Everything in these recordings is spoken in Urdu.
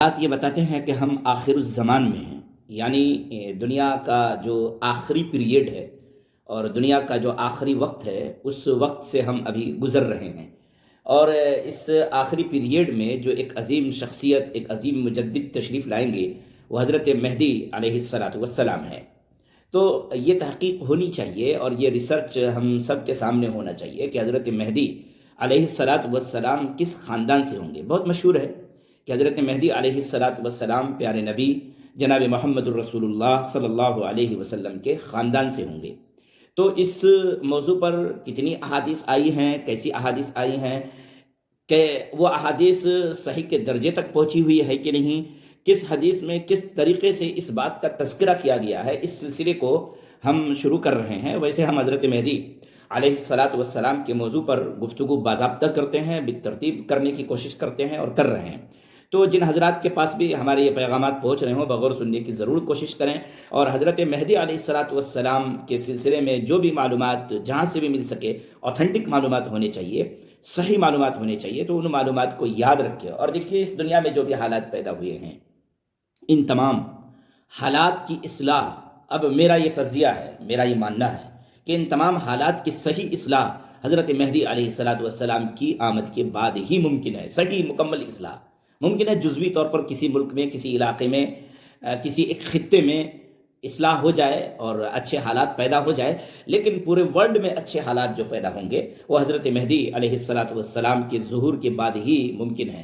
بات یہ بتاتے ہیں کہ ہم آخر الزمان میں ہیں، یعنی دنیا کا جو آخری پیریڈ ہے اور دنیا کا جو آخری وقت ہے اس وقت سے ہم ابھی گزر رہے ہیں، اور اس آخری پیریڈ میں جو ایک عظیم شخصیت، ایک عظیم مجدد تشریف لائیں گے وہ حضرت مہدی علیہ الصلاۃ والسلام ہے۔ تو یہ تحقیق ہونی چاہیے اور یہ ریسرچ ہم سب کے سامنے ہونا چاہیے کہ حضرت مہدی علیہ الصلاۃ والسلام کس خاندان سے ہوں گے۔ بہت مشہور ہے کہ حضرت مہدی علیہ الصلاۃ والسلام پیارے نبی جناب محمد الرسول اللہ صلی اللہ علیہ وسلم کے خاندان سے ہوں گے۔ تو اس موضوع پر کتنی احادیث آئی ہیں، کیسی احادیث آئی ہیں، کہ وہ احادیث صحیح کے درجے تک پہنچی ہوئی ہے کہ نہیں، کس حدیث میں کس طریقے سے اس بات کا تذکرہ کیا گیا ہے، اس سلسلے کو ہم شروع کر رہے ہیں۔ ویسے ہم حضرت مہدی علیہ الصلاۃ والسلام کے موضوع پر گفتگو باضابطہ کرتے ہیں، بالترتیب کرنے کی کوشش کرتے ہیں اور کر رہے ہیں۔ تو جن حضرات کے پاس بھی ہمارے یہ پیغامات پہنچ رہے ہوں بغور سننے کی ضرور کوشش کریں، اور حضرت مہدی علیہ الصلاۃ والسلام کے سلسلے میں جو بھی معلومات جہاں سے بھی مل سکے، اوتھینٹک معلومات ہونے چاہیے، صحیح معلومات ہونے چاہیے، تو ان معلومات کو یاد رکھیں۔ اور دیکھیے اس دنیا میں جو بھی حالات پیدا ہوئے ہیں، ان تمام حالات کی اصلاح، اب میرا یہ تجزیہ ہے، میرا یہ ماننا ہے کہ ان تمام حالات کی صحیح اصلاح حضرت مہدی علیہ الصلاۃ والسلام کی آمد کے بعد ہی ممکن ہے۔ صحیح مکمل اصلاح ممکن ہے جزوی طور پر کسی ملک میں، کسی علاقے میں، کسی ایک خطے میں اصلاح ہو جائے اور اچھے حالات پیدا ہو جائے، لیکن پورے ورلڈ میں اچھے حالات جو پیدا ہوں گے وہ حضرت مہدی علیہ الصلاۃ والسلام کے ظہور کے بعد ہی ممکن ہے۔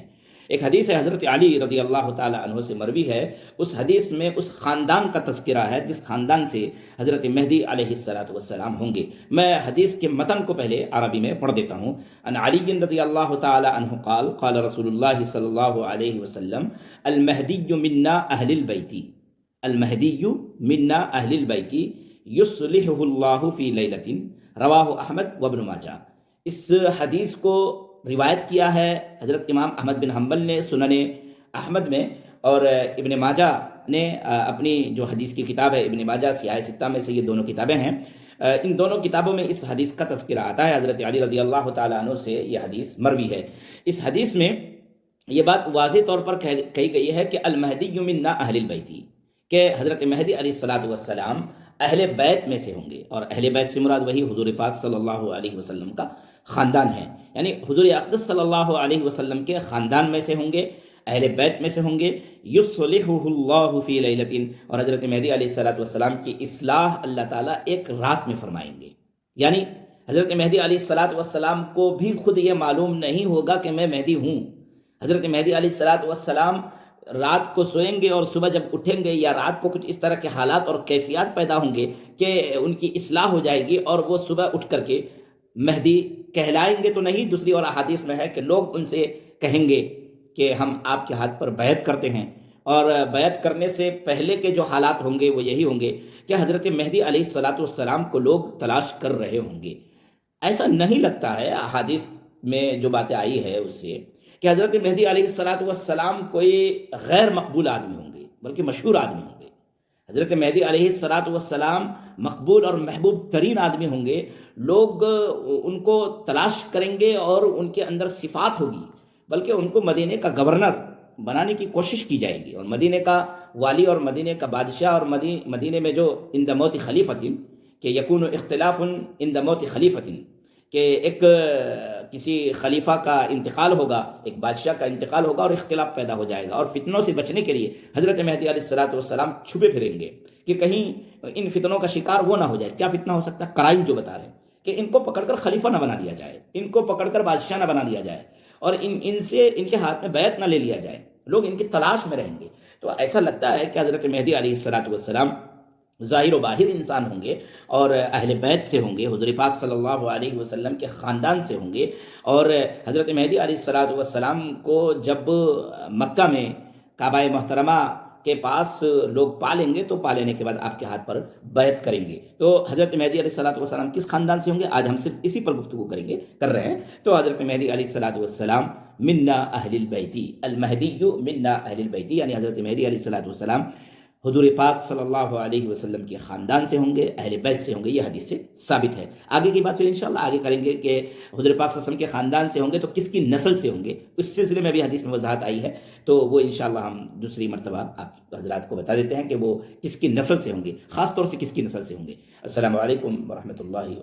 ایک حدیث ہے حضرت علی رضی اللہ تعالی عنہ سے مروی ہے، اس حدیث میں اس خاندان کا تذکرہ ہے جس خاندان سے حضرت مہدی علیہ الصلاۃ والسلام ہوں گے۔ میں حدیث کے متن کو پہلے عربی میں پڑھ دیتا ہوں۔ ان علی رضی اللہ تعالی عنہ قال قال رسول اللہ صلی اللہ علیہ وسلم المہدی منا اہل البیت، المہدی منا اہل البیت یصلحہ اللہ فی لیلۃ، رواہ احمد وابن ماجہ۔ اس حدیث کو روایت کیا ہے حضرت امام احمد بن حنبل نے سنن احمد میں، اور ابن ماجہ نے اپنی جو حدیث کی کتاب ہے ابن ماجہ سیاہ ستہ میں سے یہ دونوں کتابیں ہیں، ان دونوں کتابوں میں اس حدیث کا تذکرہ آتا ہے۔ حضرت علی رضی اللہ تعالیٰ عنہ سے یہ حدیث مروی ہے۔ اس حدیث میں یہ بات واضح طور پر کہی گئی ہے کہ المہدی منا اہل البیت، کہ حضرت مہدی علیہ الصلاۃ والسلام اہل بیت میں سے ہوں گے، اور اہل بیت سے مراد وہی حضور پاک صلی اللہ علیہ وسلم کا خاندان ہے، یعنی حضور اقدس صلی اللہ علیہ وسلم کے خاندان میں سے ہوں گے، اہل بیت میں سے ہوں گے۔ یصلحہ اللہ فی لیلۃ، اور حضرت مہدی علیہ الصلاۃ والسلام کی اصلاح اللہ تعالیٰ ایک رات میں فرمائیں گے، یعنی حضرت مہدی علیہ الصلاۃ والسلام کو بھی خود یہ معلوم نہیں ہوگا کہ میں مہدی ہوں۔ حضرت مہدی علیہ الصلاۃ والسلام رات کو سوئیں گے اور صبح جب اٹھیں گے، یا رات کو کچھ اس طرح کے حالات اور کیفیات پیدا ہوں گے کہ ان کی اصلاح ہو جائے گی، اور وہ صبح اٹھ کر کے مہدی کہلائیں گے تو نہیں، دوسری اور احادیث میں ہے کہ لوگ ان سے کہیں گے کہ ہم آپ کے ہاتھ پر بیعت کرتے ہیں، اور بیعت کرنے سے پہلے کے جو حالات ہوں گے وہ یہی ہوں گے کہ حضرت مہدی علیہ الصلاۃ والسلام کو لوگ تلاش کر رہے ہوں گے۔ ایسا نہیں لگتا ہے احادیث میں جو باتیں آئی ہے اس سے کہ حضرت مہدی علیہ الصلاۃ والسلام کوئی غیر مقبول آدمی ہوں گے، بلکہ مشہور آدمی ہوں گے۔ حضرت مہدی علیہ الصلاۃ والسلام مقبول اور محبوب ترین آدمی ہوں گے، لوگ ان کو تلاش کریں گے اور ان کے اندر صفات ہوگی، بلکہ ان کو مدینے کا گورنر بنانے کی کوشش کی جائے گی، اور مدینے کا والی اور مدینے کا بادشاہ، اور مدینے میں جو عند موت خلیفۃ، کہ یکون اختلاف عند موت خلیفۃ، کہ ایک کسی خلیفہ کا انتقال ہوگا، ایک بادشاہ کا انتقال ہوگا اور اختلاف پیدا ہو جائے گا، اور فتنوں سے بچنے کے لیے حضرت مہدی علیہ الصلاۃ والسلام چھپے پھریں گے کہ کہیں ان فتنوں کا شکار وہ نہ ہو جائے۔ کیا فتنہ ہو سکتا ہے؟ قرائن جو بتا رہے ہیں کہ ان کو پکڑ کر خلیفہ نہ بنا دیا جائے، ان کو پکڑ کر بادشاہ نہ بنا دیا جائے، اور ان سے ان کے ہاتھ میں بیعت نہ لے لیا جائے، لوگ ان کی تلاش میں رہیں گے۔ تو ایسا لگتا ہے کہ حضرت مہدی علیہ الصلاۃ والسلام ظاہر و باہر انسان ہوں گے، اور اہل بیت سے ہوں گے، حضور پاک صلی اللہ علیہ وسلم کے خاندان سے ہوں گے، اور حضرت مہدی علیہ الصلاۃ والسلام کو جب مکہ میں کعبہ محترمہ کے پاس لوگ پالیں گے تو پالنے کے بعد آپ کے ہاتھ پر بیعت کریں گے۔ تو حضرت مہدی علیہ الصلاۃ والسلام کس خاندان سے ہوں گے، آج ہم صرف اسی پر گفتگو کر رہے ہیں۔ تو حضرت مہدی علیہ الصلاۃ والسلام منا اہل البیت، المہدی منا اہل البیت، یعنی حضرت مہدی علیہ الصلاۃ والسلام حضور پاک صلی اللہ علیہ وسلم کے خاندان سے ہوں گے، اہل بیت سے ہوں گے، یہ حدیث سے ثابت ہے۔ آگے کی بات پھر انشاءاللہ آگے کریں گے کہ حضور پاک صلی اللہ علیہ وسلم کے خاندان سے ہوں گے تو کس کی نسل سے ہوں گے، اس سلسلے میں بھی حدیث میں وضاحت آئی ہے، تو وہ انشاءاللہ ہم دوسری مرتبہ آپ حضرات کو بتا دیتے ہیں کہ وہ کس کی نسل سے ہوں گے، خاص طور سے کس کی نسل سے ہوں گے۔ السلام علیکم ورحمۃ اللہ